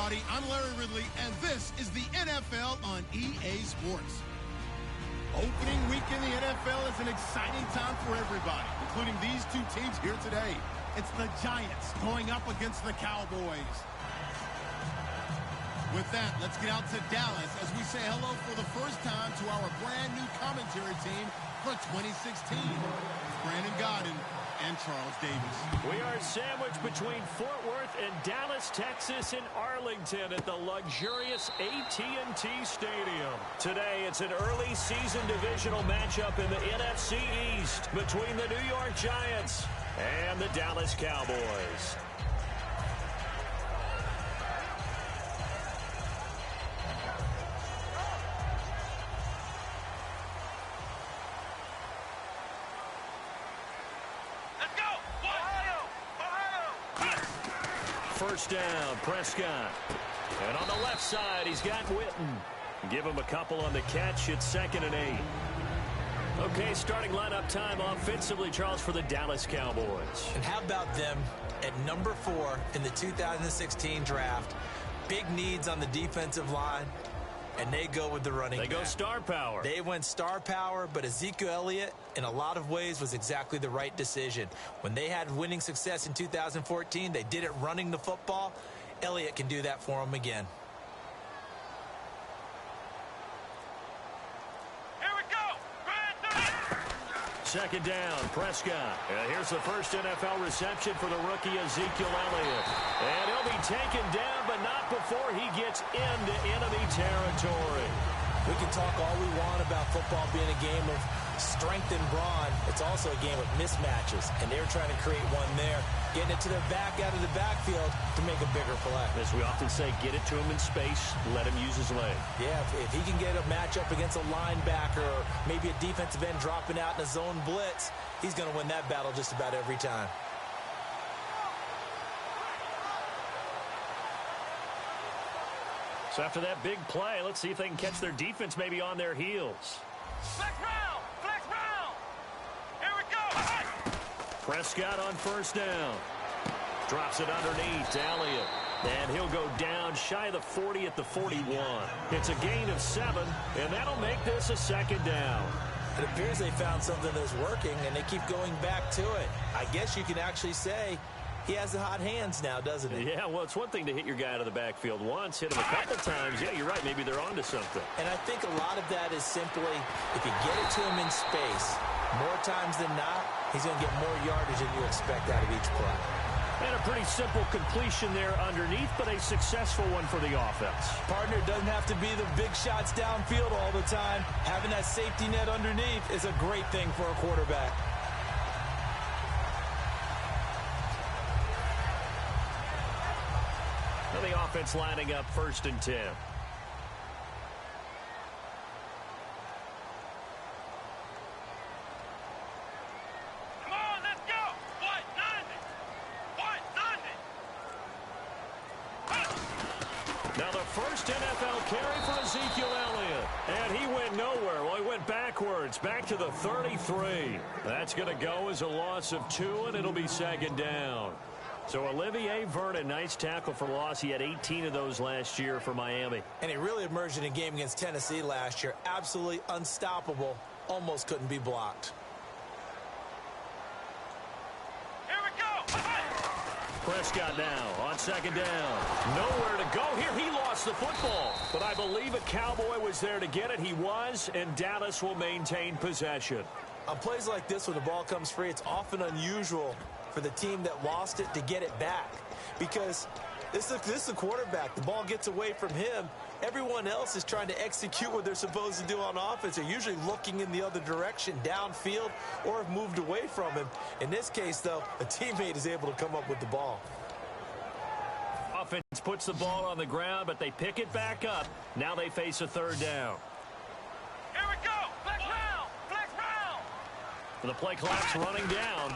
everybody. I'm Larry Ridley, and this is the NFL on EA Sports. Opening week in the NFL is an exciting time for everybody, including these two teams here today. It's the Giants going up against the Cowboys. With that, let's get out to Dallas as we say hello for the first time to our brand new commentary team for 2016. Brandon Godden and Charles Davis. We are sandwiched between Fort Worth and Dallas, Texas, and Arlington at the luxurious AT&T Stadium. Today, it's an early season divisional matchup in the NFC East between the New York Giants and the Dallas Cowboys. First down, Prescott. And on the left side, he's got Witten. Give him a couple on the catch. It's 2nd and 8. Okay, starting lineup time offensively, Charles, for the Dallas Cowboys. And how about them at number 4 in the 2016 draft? Big needs on the defensive line, and they go with the running back. They go star power. They went star power, but Ezekiel Elliott, in a lot of ways, was exactly the right decision. When they had winning success in 2014, they did it running the football. Elliott can do that for them again. Second down, Prescott. And here's the first NFL reception for the rookie Ezekiel Elliott. And he'll be taken down, but not before he gets into enemy territory. We can talk all we want about football being a game of strength and brawn. It's also a game of mismatches, and they're trying to create one there, getting it to their back out of the backfield to make a bigger play. As we often say, get it to him in space, let him use his leg. Yeah, if he can get a matchup against a linebacker or maybe a defensive end dropping out in a zone blitz, he's going to win that battle just about every time. So after that big play, let's see if they can catch their defense maybe on their heels. Flex round! Flex round! Here we go! Prescott on first down. Drops it underneath to Elliott. And he'll go down shy of the 40 at the 41. It's a gain of 7, and that'll make this a 2nd down. It appears they found something that's working, and they keep going back to it. I guess you can actually say he has the hot hands now, doesn't he? Yeah, well, it's one thing to hit your guy out of the backfield once, hit him a couple times. Yeah, you're right. Maybe they're onto something. And I think a lot of that is simply if you get it to him in space, more times than not, he's going to get more yardage than you expect out of each play. And a pretty simple completion there underneath, but a successful one for the offense. Partner doesn't have to be the big shots downfield all the time. Having that safety net underneath is a great thing for a quarterback. The offense lining up 1st and 10. Come on, let's go! What? Nothing! What? Nothing! Now the first NFL carry for Ezekiel Elliott. And he went nowhere. Well, he went backwards, back to the 33. That's going to go as a loss of 2, and it'll be 2nd down. So Olivier Vernon, nice tackle for loss. He had 18 of those last year for Miami. And he really emerged in a game against Tennessee last year. Absolutely unstoppable. Almost couldn't be blocked. Here we go! Prescott now on 2nd down. Nowhere to go here. He lost the football. But I believe a Cowboy was there to get it. He was, and Dallas will maintain possession. On plays like this, when the ball comes free, it's often unusual for the team that lost it to get it back. Because this is the quarterback. The ball gets away from him. Everyone else is trying to execute what they're supposed to do on offense. They're usually looking in the other direction, downfield, or have moved away from him. In this case, though, a teammate is able to come up with the ball. Offense puts the ball on the ground, but they pick it back up. Now they face a 3rd down. Here we go! Flex round! Flex round! The play clock's running down.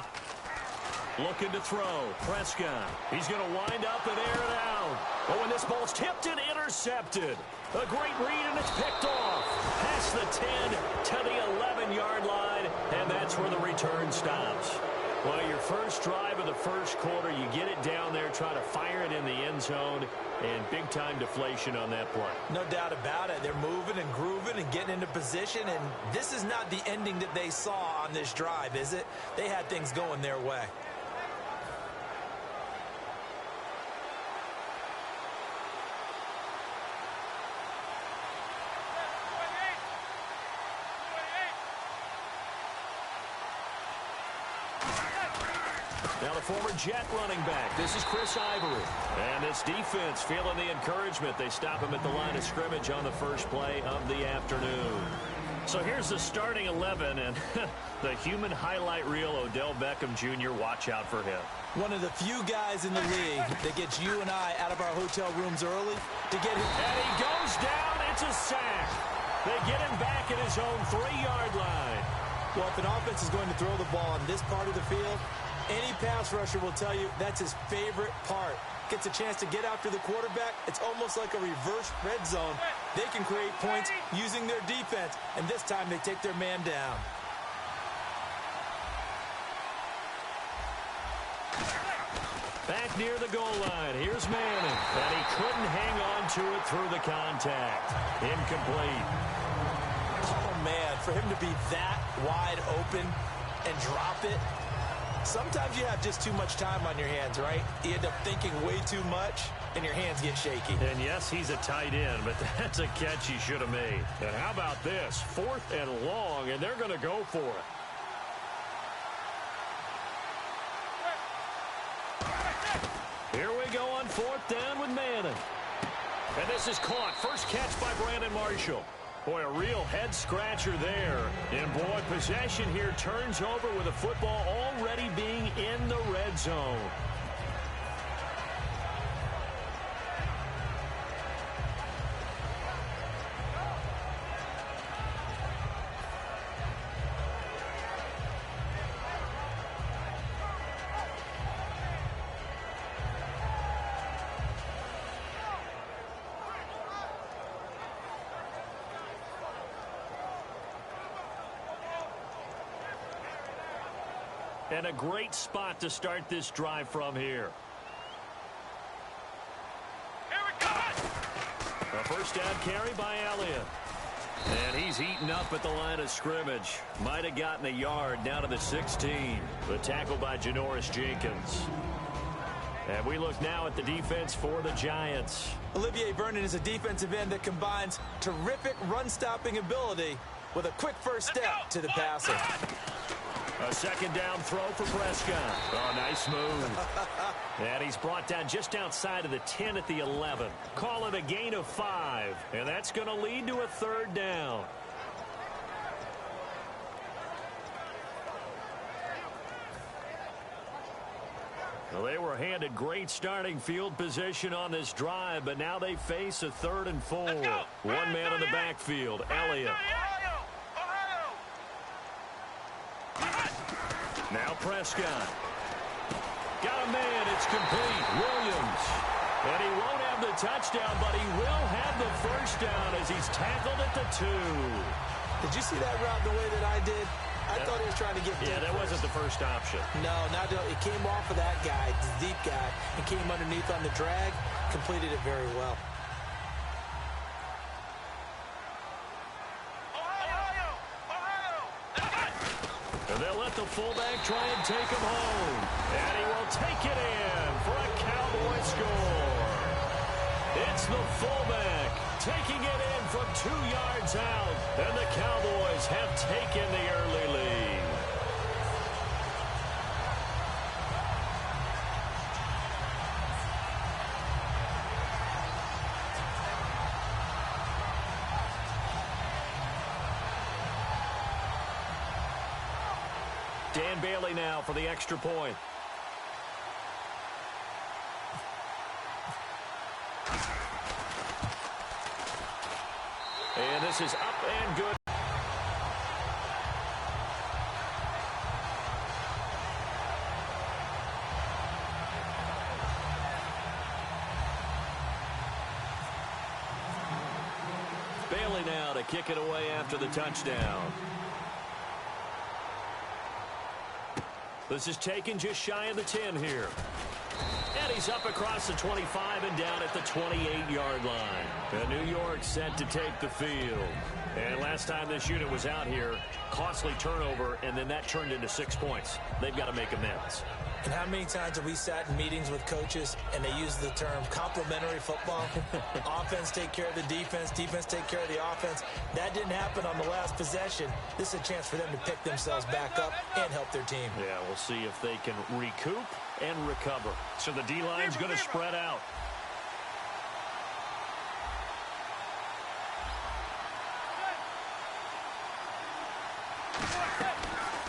Looking to throw. Prescott. He's going to wind up and air it out. Oh, and this ball's tipped and intercepted. A great read, and it's picked off. Past the 10 to the 11-yard line, and that's where the return stops. Well, your first drive of the first quarter, you get it down there, try to fire it in the end zone, and big-time deflation on that play. No doubt about it. They're moving and grooving and getting into position, and this is not the ending that they saw on this drive, is it? They had things going their way. Now the former Jet running back. This is Chris Ivory. And this defense feeling the encouragement. They stop him at the line of scrimmage on the first play of the afternoon. So here's the starting 11, and the human highlight reel, Odell Beckham Jr., watch out for him. One of the few guys in the league that gets you and I out of our hotel rooms early to get him. And he goes down. It's a sack. They get him back at his own 3-yard line. Well, if an offense is going to throw the ball on this part of the field, any pass rusher will tell you that's his favorite part. Gets a chance to get after the quarterback. It's almost like a reverse red zone. They can create points using their defense, and this time they take their man down. Back near the goal line. Here's Manning. And he couldn't hang on to it through the contact. Incomplete. Oh, man, for him to be that wide open and drop it. Sometimes you have just too much time on your hands, right? You end up thinking way too much, and your hands get shaky. And yes, he's a tight end, but that's a catch he should have made. And how about this? 4th and long, and they're going to go for it. Here we go on 4th down with Manning. And this is caught. First catch by Brandon Marshall. Boy, a real head-scratcher there. And, boy, possession here turns over with the football already being in the red zone. And a great spot to start this drive from here. Here we go! A first down carry by Elliott. And he's eaten up at the line of scrimmage. Might have gotten a yard down to the 16. The tackle by Janoris Jenkins. And we look now at the defense for the Giants. Olivier Vernon is a defensive end that combines terrific run-stopping ability with a quick first step to the passer. A second down throw for Prescott. Oh, nice move. And he's brought down just outside of the 10 at the 11. Call it a gain of 5. And that's going to lead to a 3rd down. Well, they were handed great starting field position on this drive, but now they face a 3rd and 4. One man in the backfield, Elliott. Now Prescott. Got a man. It's complete. Williams. And he won't have the touchdown, but he will have the first down as he's tackled at the 2. Did you see that route the way that I did? I thought he was trying to get deep. Yeah, that wasn't the first option. No, it came off of that guy, the deep guy, and came underneath on the drag. Completed it very well. And they'll let the fullback try and take him home. And he will take it in for a Cowboy score. It's the fullback taking it in from 2 yards out. And the Cowboys have taken the early lead. Dan Bailey now for the extra point. And this is up and good. Bailey now to kick it away after the touchdown. This is taken just shy of the 10 here. And he's up across the 25 and down at the 28-yard line. And New York set to take the field. And last time this unit was out here, costly turnover, and then that turned into 6 points. They've got to make amends. And how many times have we sat in meetings with coaches and they use the term complementary football? Offense take care of the defense, defense take care of the offense. That didn't happen on the last possession. This is a chance for them to pick themselves back up and help their team. Yeah, we'll see if they can recoup and recover. So the D-line's going to spread out.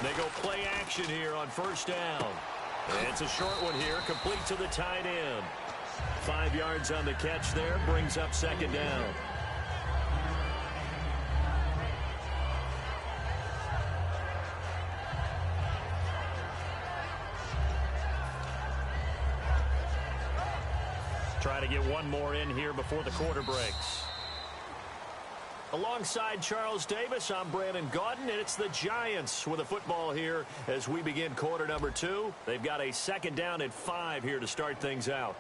They go play action here on first down. And it's a short one here, complete to the tight end. 5 yards on the catch there, brings up second down. Try to get one more in here before the quarter breaks. Alongside Charles Davis, I'm Brandon Gaudin, and it's the Giants with a football here as we begin quarter number 2. They've got a second down and 5 here to start things out.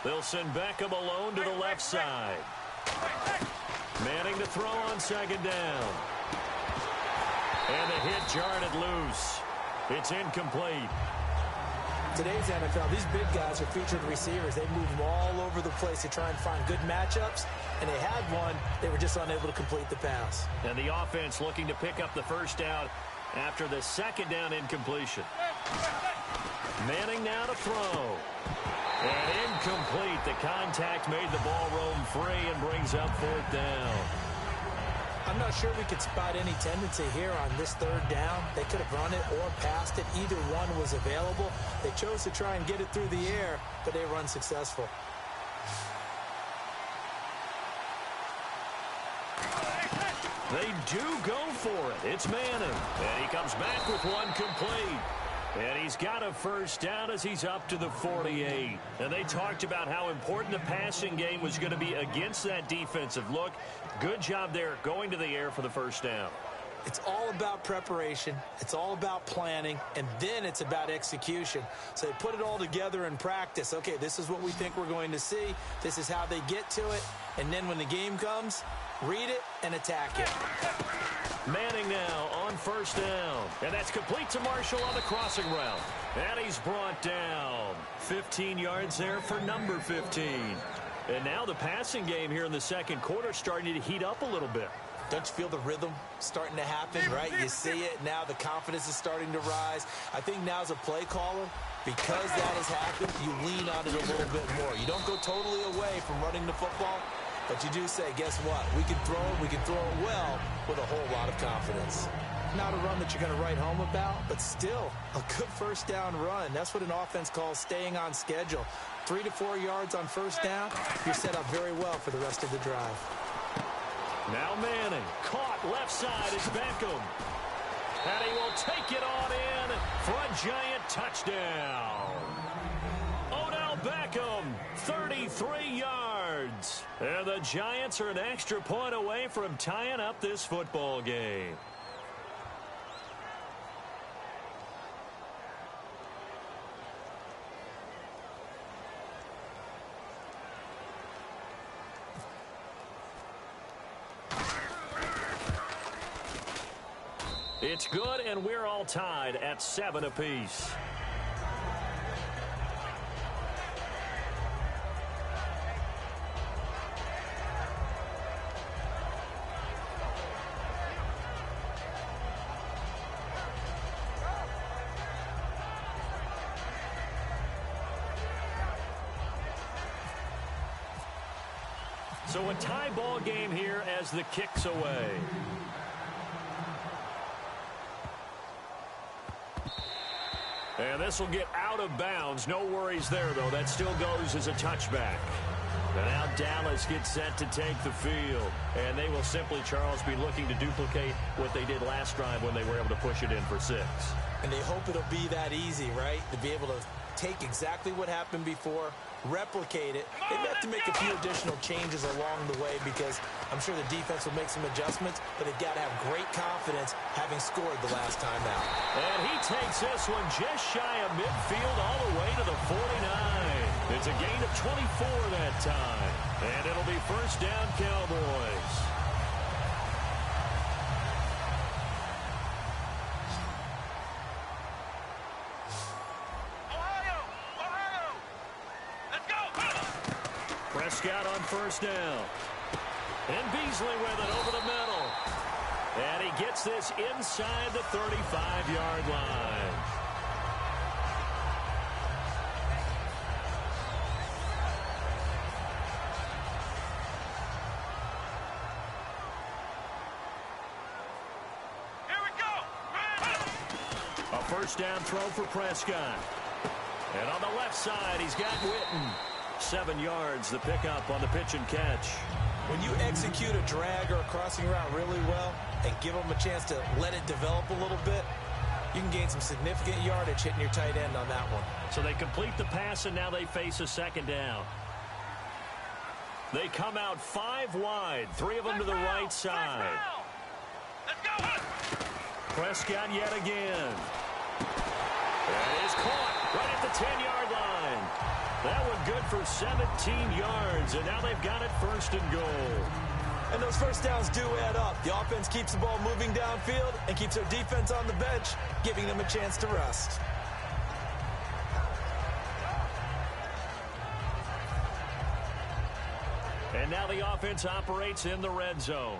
They'll send Beckham alone to the left side. Manning to throw on second down. And the hit jarred it loose. It's incomplete. Today's NFL, these big guys are featured receivers. They move them all over the place to try and find good matchups. And they had one. They were just unable to complete the pass. And the offense looking to pick up the first down after the second down incompletion. Manning now to throw. And incomplete. The contact made the ball roam free and brings up fourth down. I'm not sure we could spot any tendency here on this third down. They could have run it or passed it. Either one was available. They chose to try and get it through the air, but they were unsuccessful. They do go for it. It's Manning. And he comes back with one complete. And he's got a first down as he's up to the 48. And they talked about how important the passing game was going to be against that defensive look. Good job there going to the air for the first down. It's all about preparation. It's all about planning. And then it's about execution. So they put it all together in practice. Okay, this is what we think we're going to see. This is how they get to it. And then when the game comes, read it and attack it. Manning now on first down. And that's complete to Marshall on the crossing route. And he's brought down. 15 yards there for number 15. And now the passing game here in the second quarter starting to heat up a little bit. Don't you feel the rhythm starting to happen, right? You see it now. The confidence is starting to rise. I think now as a play caller, because that has happened, you lean on it a little bit more. You don't go totally away from running the football. But you do say, guess what? We can throw it well with a whole lot of confidence. Not a run that you're going to write home about, but still a good first down run. That's what an offense calls staying on schedule. 3 to 4 yards on first down, you're set up very well for the rest of the drive. Now Manning, caught left side is Beckham. And he will take it on in for a Giant touchdown. Odell Beckham, 33 yards. And the Giants are an extra point away from tying up this football game. It's good, and we're all tied at 7 apiece. So a tie ball game here as the kick's away. And this will get out of bounds. No worries there, though. That still goes as a touchback. And now Dallas gets set to take the field. And they will simply, Charles, be looking to duplicate what they did last drive when they were able to push it in for 6. And they hope it'll be that easy, right? To be able to take exactly what happened before, replicate it. They may have to make a few additional changes along the way because I'm sure the defense will make some adjustments, but they've got to have great confidence having scored the last time out. And he takes this one just shy of midfield all the way to the 49. It's a gain of 24 that time. And it'll be first down, Cowboys. Prescott on first down. And Beasley with it over the middle. And he gets this inside the 35-yard line. Here we go. A first down throw for Prescott. And on the left side, he's got Witten. 7 yards, the pickup on the pitch and catch. When you execute a drag or a crossing route really well and give them a chance to let it develop a little bit, you can gain some significant yardage hitting your tight end on that one. So they complete the pass, and now they face a second down. They come out 5 wide, 3 of them to the right side. Let's go. Prescott yet again. That is caught right at the 10-yard line. That one good for 17 yards, and now they've got it first and goal. And those first downs do add up. The offense keeps the ball moving downfield and keeps their defense on the bench, giving them a chance to rest. And now the offense operates in the red zone.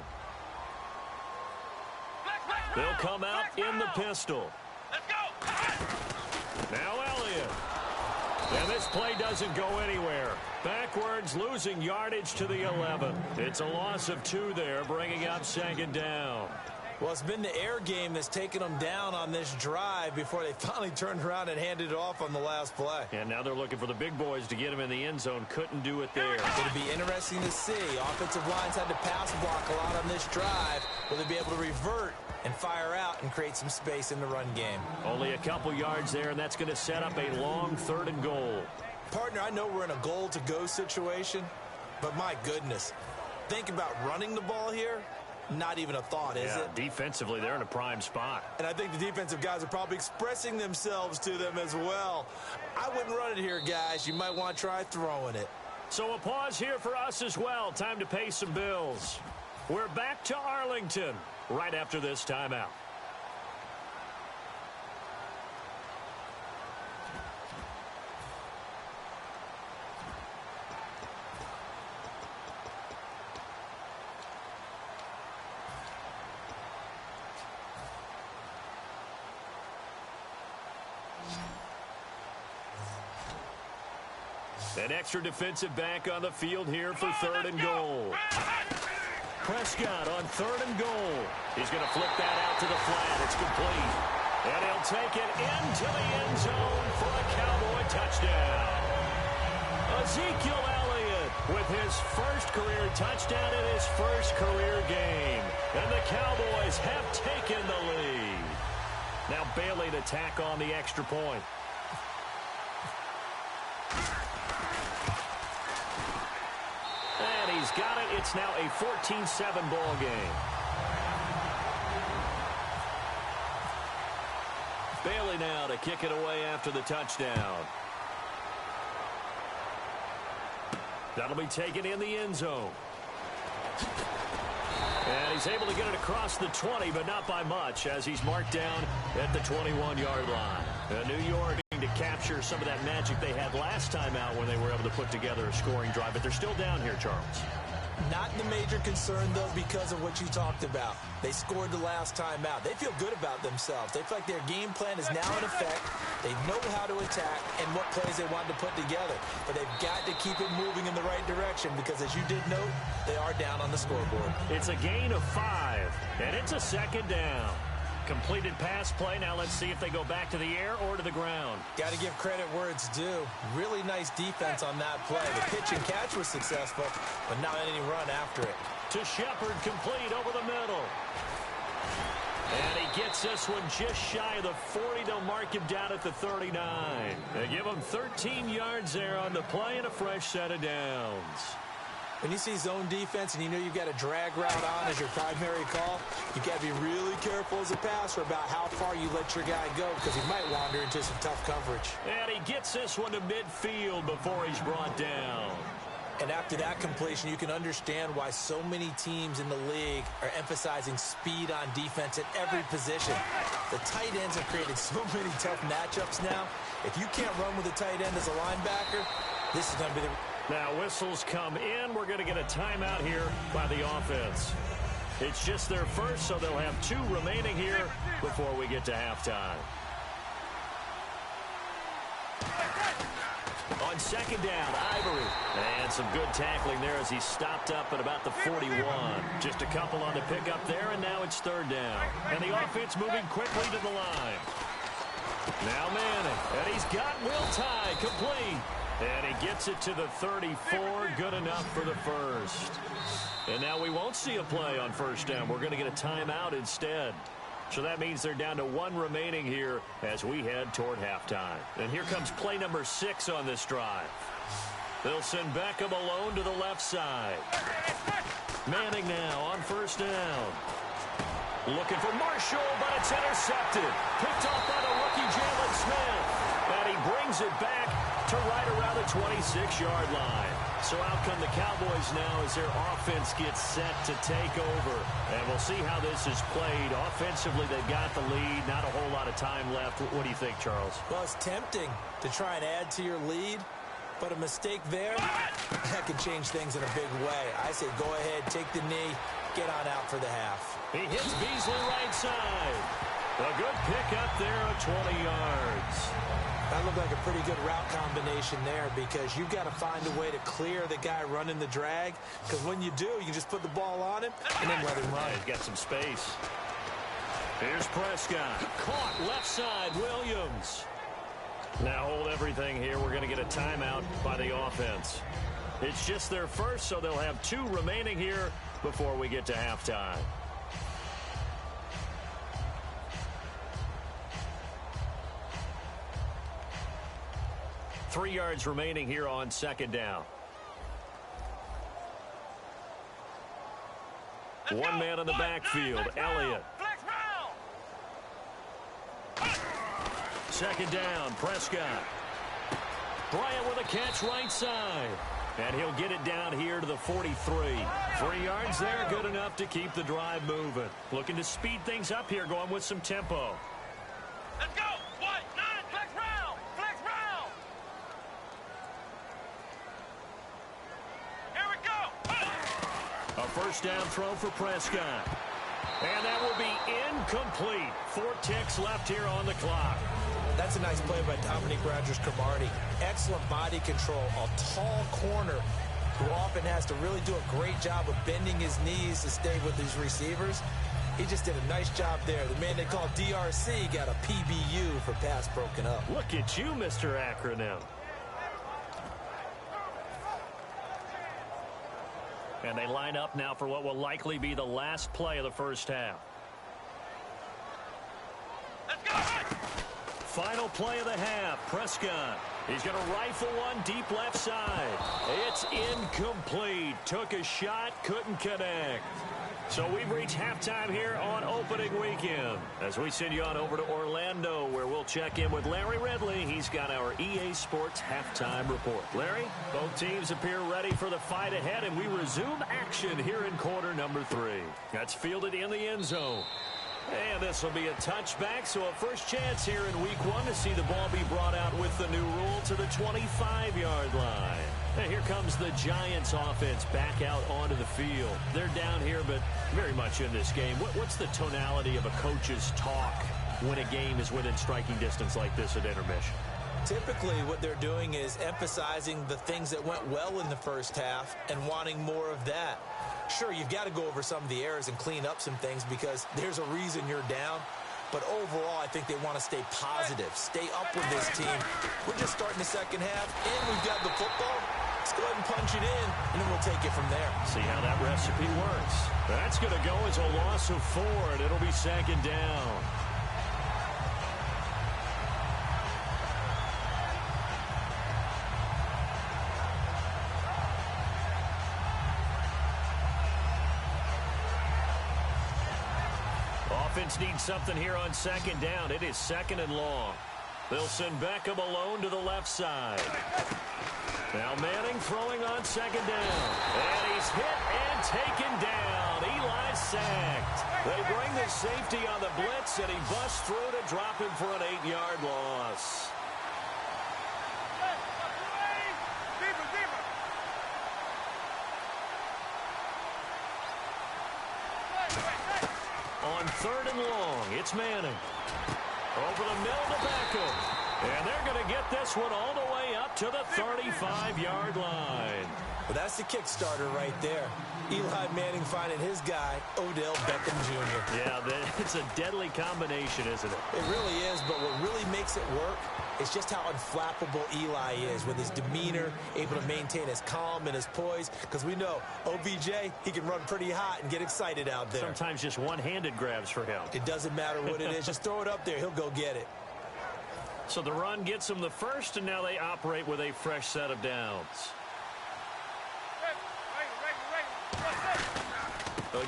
They'll come out in the pistol. Let's go. Now Elliott. And this play doesn't go anywhere. Backwards, losing yardage to the 11. It's a loss of 2 there, bringing up second down. Well, it's been the air game that's taken them down on this drive before they finally turned around and handed it off on the last play. And now they're looking for the big boys to get him in the end zone. Couldn't do it there. It'll be interesting to see. Offensive lines had to pass block a lot on this drive. Will they be able to revert and fire out and create some space in the run game? Only a couple yards there, and that's going to set up a long 3rd and goal. Partner, I know we're in a goal-to-go situation, but my goodness, think about running the ball here. Not even a thought, is it? Defensively, they're in a prime spot. And I think the defensive guys are probably expressing themselves to them as well. I wouldn't run it here, guys. You might want to try throwing it. So a pause here for us as well. Time to pay some bills. We're back to Arlington right after this timeout. An extra defensive back on the field here for 3rd and goal. Prescott on 3rd and goal. He's going to flip that out to the flat. It's complete. And he'll take it into the end zone for a Cowboy touchdown. Ezekiel Elliott with his first career touchdown in his first career game. And the Cowboys have taken the lead. Now Bailey to tack on the extra point. And he's got it. It's now a 14-7 ball game. Bailey now to kick it away after the touchdown. That'll be taken in the end zone. And he's able to get it across the 20, but not by much, as he's marked down at the 21-yard line. New York to capture some of that magic they had last time out when they were able to put together a scoring drive, but they're still down here, Charles. Not the major concern, though, because of what you talked about. They scored the last time out. They feel good about themselves. They feel like their game plan is now in effect. They know how to attack and what plays they want to put together. But they've got to keep it moving in the right direction because, as you did note, they are down on the scoreboard. It's a gain of 5, and it's a second down. Completed pass play. Now let's see if they go back to the air or to the ground. Got to give credit where it's due. Really nice defense on that play. The pitch and catch was successful, but not any run after it. To Shepard, complete over the middle. And he gets this one just shy of the 40. They'll mark him down at the 39. They give him 13 yards there on the play and a fresh set of downs. When you see zone defense and you know you've got a drag route on as your primary call, you've got to be really careful as a passer about how far you let your guy go because he might wander into some tough coverage. And he gets this one to midfield before he's brought down. And after that completion, you can understand why so many teams in the league are emphasizing speed on defense at every position. The tight ends have created so many tough matchups now. If you can't run with a tight end as a linebacker, this is going to be the... Now whistles come in. We're going to get a timeout here by the offense. It's just their first, so they'll have 2 remaining here before we get to halftime. On second down, Ivory. And some good tackling there as he stopped up at about the 41. Just a couple on the pickup there, and now it's third down. And the offense moving quickly to the line. Now Manning, and he's got Will Tye complete. And he gets it to the 34, good enough for the first. And now we won't see a play on first down. We're going to get a timeout instead. So that means they're down to 1 remaining here as we head toward halftime. And here comes play number 6 on this drive. They'll send Beckham alone to the left side. Manning now on first down. Looking for Marshall, but it's intercepted. Picked off by the rookie Jalen Smith. And he brings it back to right around the 26-yard line. So out come the Cowboys now as their offense gets set to take over. And we'll see how this is played. Offensively, they've got the lead. Not a whole lot of time left. What do you think, Charles? Well, it's tempting to try and add to your lead, but a mistake there, that could change things in a big way. I say go ahead, take the knee, get on out for the half. He hits Beasley right side. A good pick up there at 20 yards. That looked like a pretty good route combination there because you've got to find a way to clear the guy running the drag, because when you do, you just put the ball on him and then let him run. Yeah, he's got some space. Here's Prescott. Caught left side, Williams. Now hold everything here. We're going to get a timeout by the offense. It's just their first, so they'll have 2 remaining here before we get to halftime. Three yards remaining here on second down. One man in the backfield, Elliott. Second down, Prescott. Bryant with a catch right side. And he'll get it down here to the 43. 3 yards there, good enough to keep the drive moving. Looking to speed things up here, going with some tempo. Let's go. 1, 9, flex round. Flex round. Here we go. A first down throw for Prescott. And that will be incomplete. 4 ticks left here on the clock. That's a nice play by Dominique Rodgers-Cromartie. Excellent body control. A tall corner who often has to really do a great job of bending his knees to stay with his receivers. He just did a nice job there. The man they call DRC got a PBU for pass broken up. Look at you, Mr. Acronym. And they line up now for what will likely be the last play of the first half. Let's go. Final play of the half, Prescott. He's going to rifle one deep left side. It's incomplete. Took a shot, couldn't connect. So we've reached halftime here on opening weekend as we send you on over to Orlando, where we'll check in with Larry Ridley. He's got our EA Sports halftime report. Larry, both teams appear ready for the fight ahead, and we resume action here in quarter number 3. That's fielded in the end zone. And this will be a touchback, so a first chance here in week 1 to see the ball be brought out with the new rule to the 25-yard line. And here comes the Giants offense back out onto the field. They're down here, but very much in this game. What's the tonality of a coach's talk when a game is within striking distance like this at intermission? Typically, what they're doing is emphasizing the things that went well in the first half and wanting more of that. Sure, you've got to go over some of the errors and clean up some things because there's a reason you're down. But overall, I think they want to stay positive, stay up with this team. We're just starting the second half, and we've got the football. Let's go ahead and punch it in, and then we'll take it from there. See how that recipe works. That's going to go as a loss of 4, and it'll be second down. Offense needs something here on second down. It is second and long. They'll send Beckham alone to the left side. Now Manning throwing on second down. And he's hit and taken down. Eli's sacked. They bring the safety on the blitz, and he busts through to drop him for an 8-yard loss. On third and long, it's Manning. Over the middle to Beckham. And they're going to get this one all the way up to the 35-yard line. Well, that's the kickstarter right there. Eli Manning finding his guy, Odell Beckham Jr. Yeah, it's a deadly combination, isn't it? It really is, but what really makes it work is just how unflappable Eli is with his demeanor, able to maintain his calm and his poise, because we know OBJ, he can run pretty hot and get excited out there. Sometimes just one-handed grabs for him. It doesn't matter what it is. Just throw it up there. He'll go get it. So the run gets them the first, and now they operate with a fresh set of downs.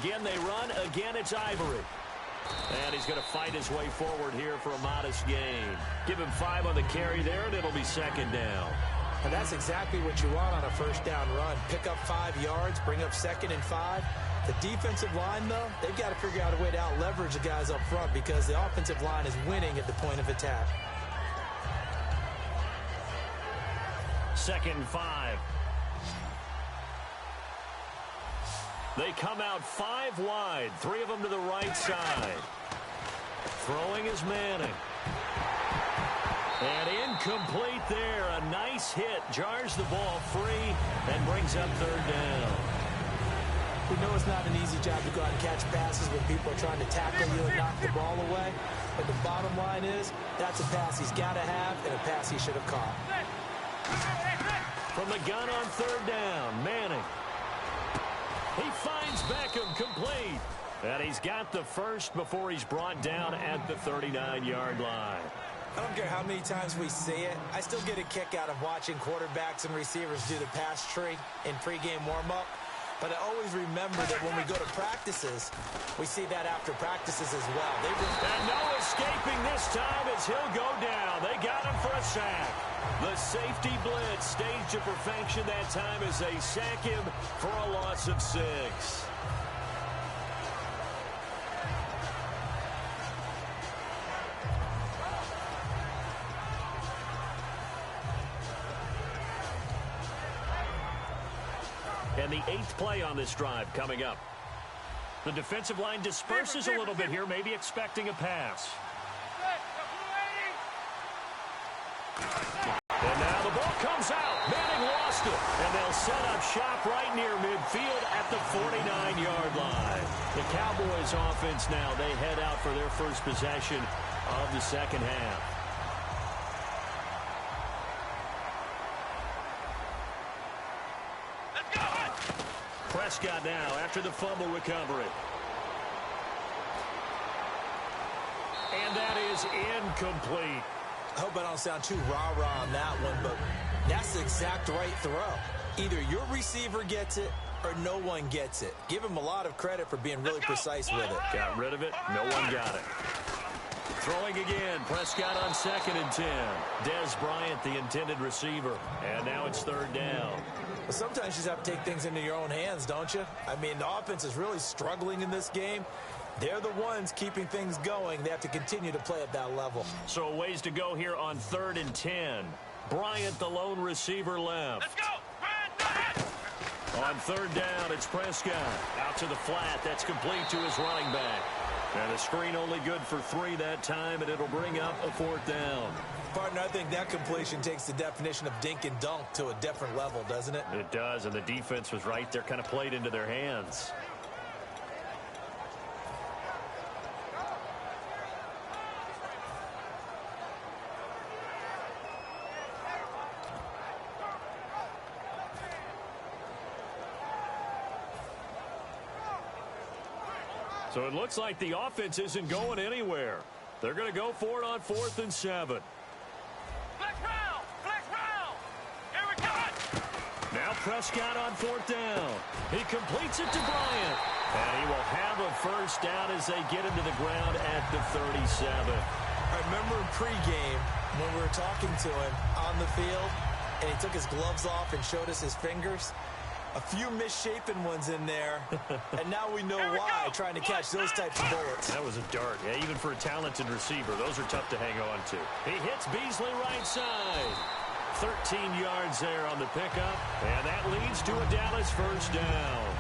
Again, they run. Again, it's Ivory. And he's going to fight his way forward here for a modest gain. Give him 5 on the carry there, and it'll be second down. And that's exactly what you want on a first down run. Pick up 5 yards, bring up second and 5. The defensive line, though, they've got to figure out a way to out-leverage the guys up front because the offensive line is winning at the point of attack. Second and 5. They come out 5 wide, 3 of them to the right side. Throwing is Manning. And incomplete there. A nice hit. Jars the ball free and brings up third down. We know it's not an easy job to go out and catch passes when people are trying to tackle you and knock the ball away. But the bottom line is, that's a pass he's got to have and a pass he should have caught. From the gun on third down, Manning. He finds Beckham complete. And he's got the first before he's brought down at the 39-yard line. I don't care how many times we see it. I still get a kick out of watching quarterbacks and receivers do the pass tree in pregame warm-up. But I always remember that when we go to practices, we see that after practices as well. And no escaping this time as he'll go down. They got him for a sack. The safety blitz staged to perfection that time as they sack him for a loss of 6. And the 8th play on this drive coming up. The defensive line disperses a little bit here, maybe expecting a pass. And now the ball comes out. Manning lost it. And they'll set up shop right near midfield at the 49-yard line. The Cowboys offense now, they head out for their first possession of the second half. Prescott now after the fumble recovery. And that is incomplete. I hope I don't sound too rah-rah on that one, but that's the exact right throw. Either your receiver gets it or no one gets it. Give him a lot of credit for being really precise with it. Got rid of it. No one got it. Throwing again. Prescott on 2nd and 10. Dez Bryant, the intended receiver. And now it's third down. Well, sometimes you just have to take things into your own hands, don't you? I mean, the offense is really struggling in this game. They're the ones keeping things going. They have to continue to play at that level. So a ways to go here on 3rd and 10. Bryant, the lone receiver left. Let's go! On third down, it's Prescott. Out to the flat. That's complete to his running back. And a screen only good for 3 that time, and it'll bring up a 4th down. Partner, I think that completion takes the definition of dink and dunk to a different level, doesn't it? It does, and the defense was right there, kind of played into their hands. So it looks like the offense isn't going anywhere. They're going to go for it on 4th and 7. Flex round! Flex round! Here we go! Now Prescott on 4th down. He completes it to Bryant. And he will have a first down as they get into the ground at the 37. I remember in pregame when we were talking to him on the field, and he took his gloves off and showed us his fingers. A few misshapen ones in there, and now we know why, trying to catch those types of bullets. That was a dart. Yeah, even for a talented receiver, those are tough to hang on to. He hits Beasley right side. 13 yards there on the pickup, and that leads to a Dallas first down.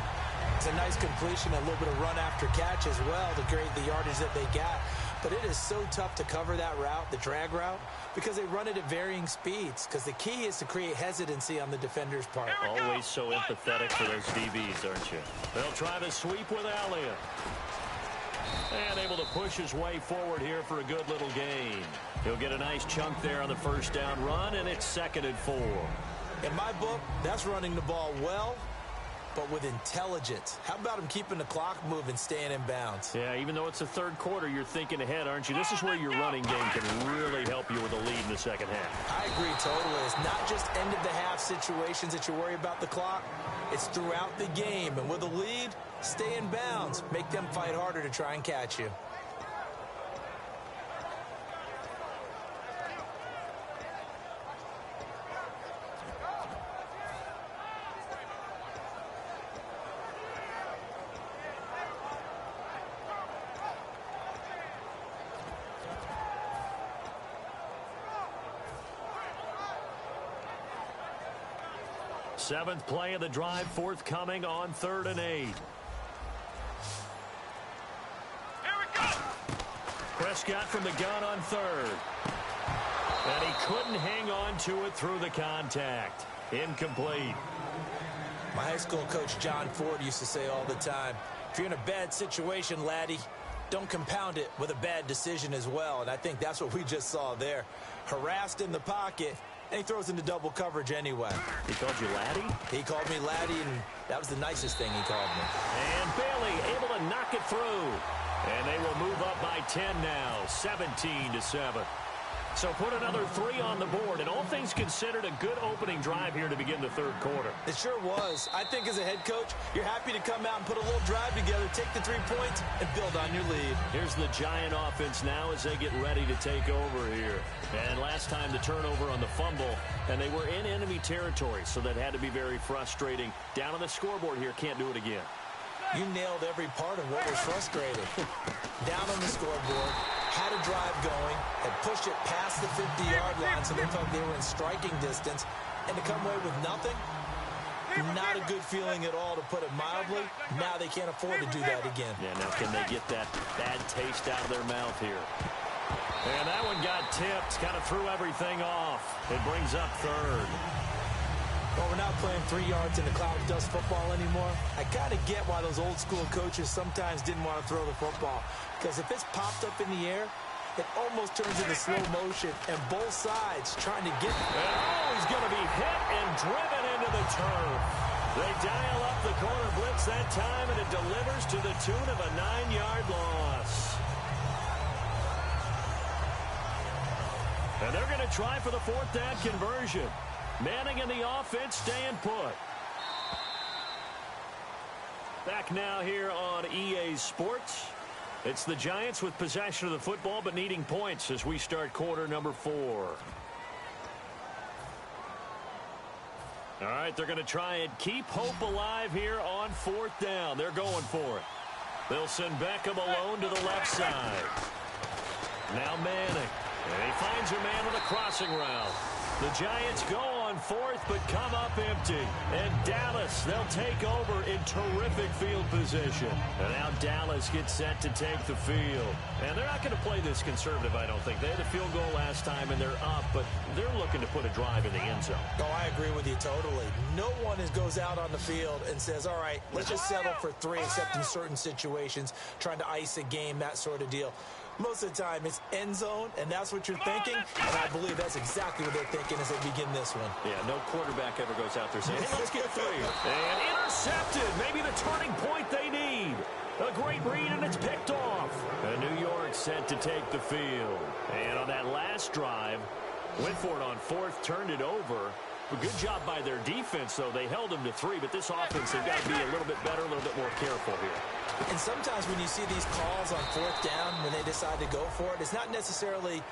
It's a nice completion, a little bit of run after catch as well to create the yardage that they got. But it is so tough to cover that route, the drag route, because they run it at varying speeds. Because the key is to create hesitancy on the defender's part. Always so empathetic for those DBs, aren't you? They'll try to sweep with Elliott. And able to push his way forward here for a good little gain. He'll get a nice chunk there on the first down run, and it's 2nd and 4. In my book, that's running the ball well, but with intelligence. How about him keeping the clock moving, staying in bounds? Yeah, even though it's the third quarter, you're thinking ahead, aren't you? This is where your running game can really help you with a lead in the second half. I agree totally. It's not just end-of-the-half situations that you worry about the clock. It's throughout the game. And with a lead, stay in bounds. Make them fight harder to try and catch you. Seventh play of the drive forthcoming on 3rd and 8. Here we go! Prescott from the gun on 3rd. And he couldn't hang on to it through the contact. Incomplete. My high school coach, John Ford, used to say all the time, if you're in a bad situation, laddie, don't compound it with a bad decision as well. And I think that's what we just saw there. Harassed in the pocket, and he throws into double coverage anyway. He called you laddie? He called me laddie, and that was the nicest thing he called me. And Bailey able to knock it through. And they will move up by 10 now, 17-7. So put another 3 on the board, and all things considered, a good opening drive here to begin the third quarter. It sure was. I think as a head coach, you're happy to come out and put a little drive together, take the 3 points, and build on your lead. Here's the Giant offense now as they get ready to take over here. And last time the turnover on the fumble, and they were in enemy territory, so that had to be very frustrating. Down on the scoreboard here, can't do it again. You nailed every part of what was frustrating. Down on the scoreboard, had a drive going, had pushed it past the 50-yard line so they felt they were in striking distance, and to come away with nothing, not a good feeling at all, to put it mildly. Now they can't afford to do that again. Yeah, now can they get that bad taste out of their mouth here? And that one got tipped, kind of threw everything off. It brings up 3rd. Well, we're not playing 3 yards in the cloud of dust football anymore. I kind of get why those old school coaches sometimes didn't want to throw the football. Because if it's popped up in the air, it almost turns into slow motion, and both sides trying to get it. And he's going to be hit and driven into the turf. They dial up the corner blitz that time, and it delivers to the tune of a 9-yard loss. And they're going to try for the 4th down conversion. Manning and the offense staying put. Back now here on EA Sports. It's the Giants with possession of the football but needing points as we start quarter number 4. All right, they're going to try and keep hope alive here on 4th down. They're going for it. They'll send Beckham alone to the left side. Now Manning. And he finds a man with a crossing route. The Giants go on 4th, but come up empty. And Dallas, they'll take over in terrific field position. And now Dallas gets set to take the field. And they're not going to play this conservative, I don't think. They had a field goal last time, and they're up, but they're looking to put a drive in the end zone. Oh, I agree with you totally. No one goes out on the field and says, all right, let's just settle for 3, except in certain situations, trying to ice a game, that sort of deal. Most of the time, it's end zone, and that's what you're thinking, and I believe that's exactly what they're thinking as they begin this one. Yeah, no quarterback ever goes out there saying, hey, let's get 3. And intercepted. Maybe the turning point they need. A great read, and it's picked off. And New York set to take the field. And on that last drive, went for it on fourth, turned it over. A good job by their defense, though. They held them to 3, but this offense, they've got to be a little bit better, a little bit more careful here. And sometimes when you see these calls on fourth down, when they decide to go for it, it's not necessarily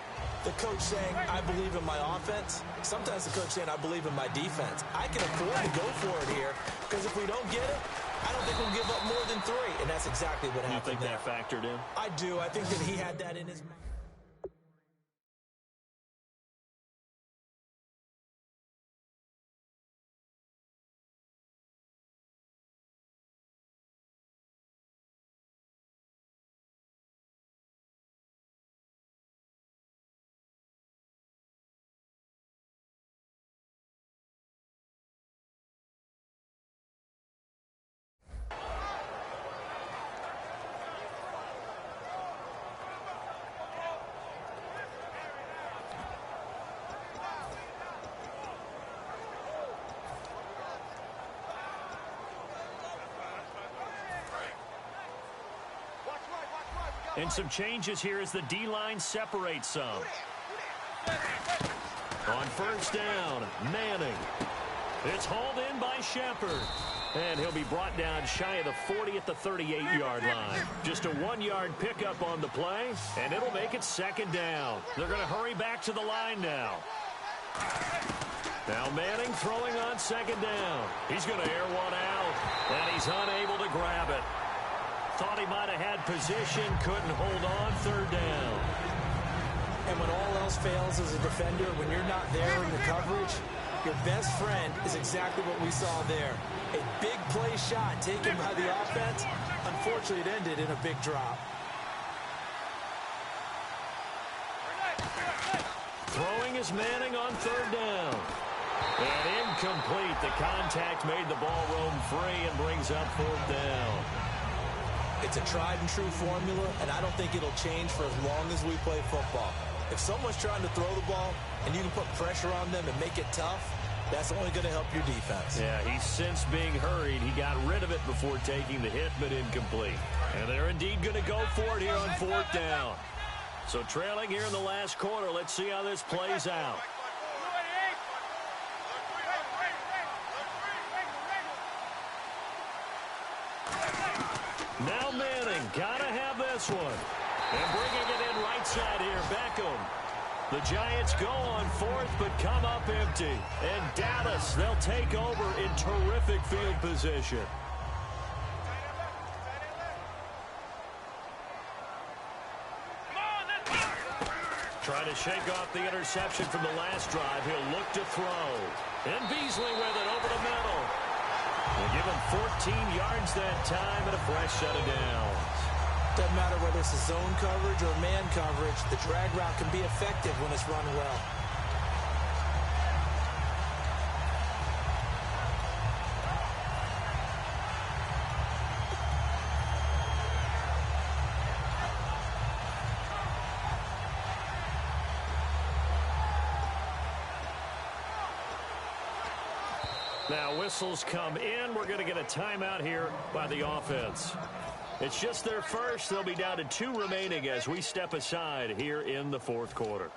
the coach saying, I believe in my offense. Sometimes the coach saying, I believe in my defense. I can afford to go for it here, because if we don't get it, I don't think we'll give up more than 3. And that's exactly what happened there. You think that factored in? I do. I think that he had that in his mind. And some changes here as the D-line separates some. On first down, Manning. It's hauled in by Shepard. And he'll be brought down shy of the 40 at the 38-yard line. Just a 1-yard pickup on the play, and it'll make it second down. They're going to hurry back to the line now. Now Manning throwing on second down. He's going to air one out, and he's unable to grab it. Thought he might have had position, couldn't hold on, third down. And when all else fails as a defender, when you're not there in the coverage, your best friend is exactly what we saw there. A big play shot taken by the offense. Unfortunately, it ended in a big drop. Throwing is Manning on third down. And incomplete. The contact made the ball roam free and brings up fourth down. It's a tried-and-true formula, and I don't think it'll change for as long as we play football. If someone's trying to throw the ball and you can put pressure on them and make it tough, that's only going to help your defense. Yeah, he's since being hurried. He got rid of it before taking the hit, but incomplete. And they're indeed going to go for it here on fourth down. So trailing here in the last quarter, let's see how this plays out. Now Manning, gotta have this one. And bringing it in right side here, Beckham. The Giants go on fourth, but come up empty. And Dallas, they'll take over in terrific field position. Trying to shake off the interception from the last drive. He'll look to throw. And Beasley with it over the middle. They give him 14 yards that time and a fresh set of downs. Doesn't matter whether it's a zone coverage or man coverage, the drag route can be effective when it's run well. Now whistles come in. We're going to get a timeout here by the offense. It's just their first. They'll be down to 2 remaining as we step aside here in the fourth quarter.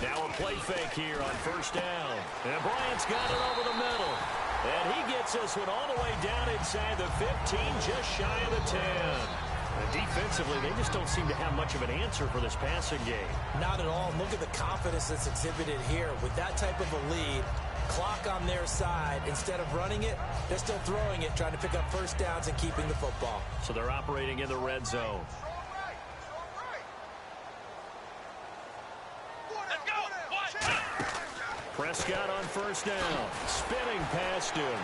Now a play fake here on first down. And Bryant's got it over the middle. And he gets this one all the way down inside the 15, just shy of the 10. And defensively, they just don't seem to have much of an answer for this passing game. Not at all. Look at the confidence that's exhibited here. With that type of a lead, clock on their side, instead of running it, they're still throwing it, trying to pick up first downs and keeping the football. So they're operating in the red zone. Prescott on first down. Spinning past him.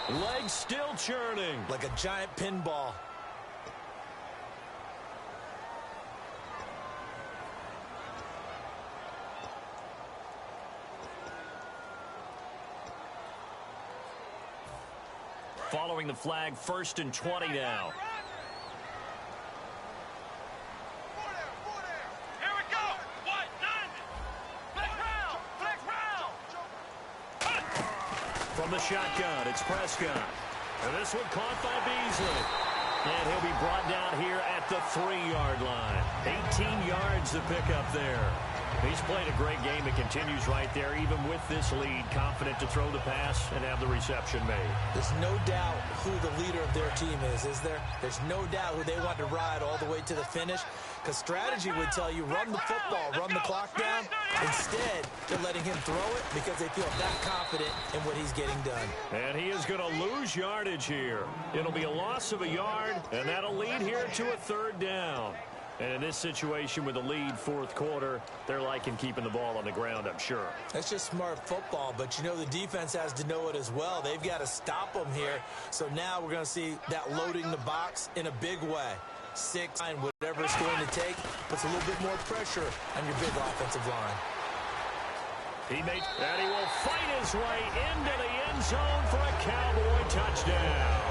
Legs still churning. Like a giant pinball. Following the flag, 1st and 20 now. Here we go. What? 90. Flex round. Flex round. From the shotgun, it's Prescott. And this one caught by Beasley. And he'll be brought down here at the 3-yard line. 18 yards to pick up there. He's played a great game. It continues right there, even with this lead. Confident to throw the pass and have the reception made. There's no doubt who the leader of their team is there? There's no doubt who they want to ride all the way to the finish. Because strategy would tell you, run the football, run the clock down. Instead, they're letting him throw it because they feel that confident in what he's getting done. And he is going to lose yardage here. It'll be a loss of a yard, and that'll lead here to a 3rd down. And in this situation with the lead 4th quarter, they're liking keeping the ball on the ground, I'm sure. That's just smart football, but you know the defense has to know it as well. They've got to stop them here. So now we're going to see that loading the box in a big way. 6, 9, whatever it's going to take, puts a little bit more pressure on your big offensive line. And he will fight his way into the end zone for a Cowboy touchdown.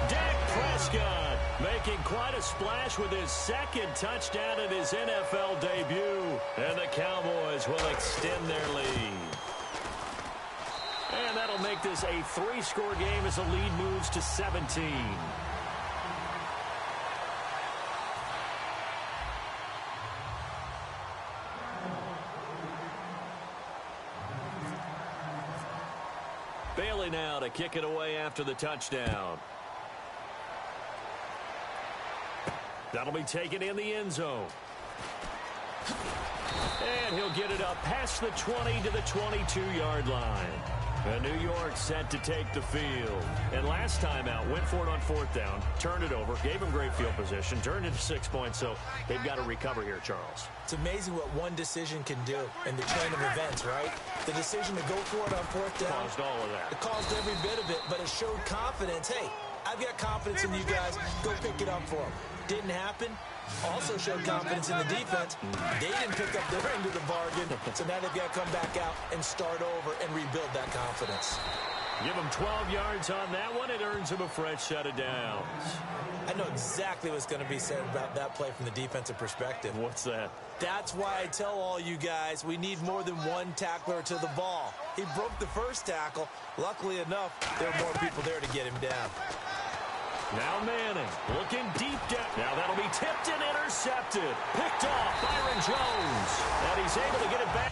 Dak Prescott making quite a splash with his 2nd touchdown in his NFL debut. And the Cowboys will extend their lead. And that'll make this a 3-score game as the lead moves to 17. Bailey now to kick it away after the touchdown. That'll be taken in the end zone. And he'll get it up past the 20 to the 22-yard line. And New York set to take the field. And last time out, went for it on 4th down, turned it over, gave him great field position, turned it to 6 points, so they've got to recover here, Charles. It's amazing what one decision can do in the chain of events, right? The decision to go for it on 4th down. Caused all of that. It caused every bit of it, but it showed confidence. Hey, I've got confidence in you guys. Go pick it up for them. Didn't happen. Also showed confidence in the defense. They didn't pick up their end of the bargain, so now they've got to come back out and start over and rebuild that confidence. Give him 12 yards on that one. It earns him a fresh set of downs. I know exactly what's going to be said about that play from the defensive perspective. What's that? That's why I tell all you guys we need more than one tackler to the ball. He broke the first tackle. Luckily enough, there were more people there to get him down. Now Manning looking deep down. Now that'll be tipped and intercepted. Picked off Byron Jones. And he's able to get it back